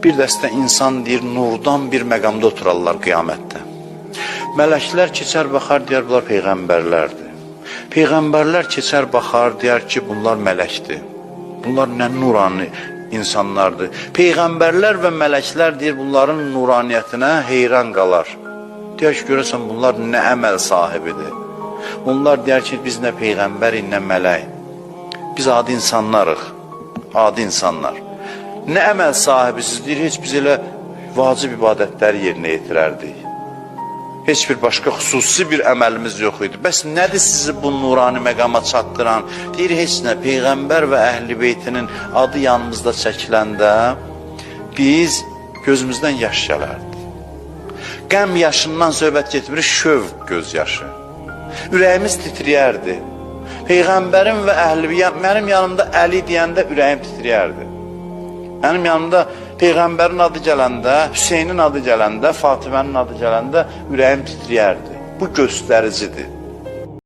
Bir dəstə insan deyir, nurdan bir məqamda oturarlar qiyamətdə. Mələklər keçər baxar, deyər, bunlar peyğəmbərlərdir. Peyğəmbərlər keçər baxar, deyər ki, bunlar mələkdir. Bunlar nə nurani insanlardır. Peyğəmbərlər və mələklər deyir, bunların nuraniyyətinə heyran qalar. Deyər ki, görəsən, bunlar nə əməl sahibidir. Onlar deyər ki, biz nə peyğəmbərik, nə mələk. Biz adi insanlarıq, adi insanlar. Nə əməl sahibisiz deyir, heç biz elə vacib ibadətləri yerinə yetirərdik. Heç bir başqa xüsusi bir əməlimiz yox idi. Bəs nədir sizi bu nurani məqama çatdıran? Deyir, heç nə, Peyğəmbər və Əhl-i Beytinin adı yanımızda çəkiləndə biz gözümüzdən yaş gələrdi. Qəm yaşından söhbət getmirik, şövq göz yaşı. Ürəyimiz titriyərdi. Peyğəmbərin və Əhl-i Beyt, mənim yanımda Əli deyəndə ürəyim titriyərdi. Mənim yanımda Peyğəmbərin adı gələndə, Hüseynin adı gələndə, Fatimənin adı gələndə ürəyim titriyərdi. Bu göstəricidir.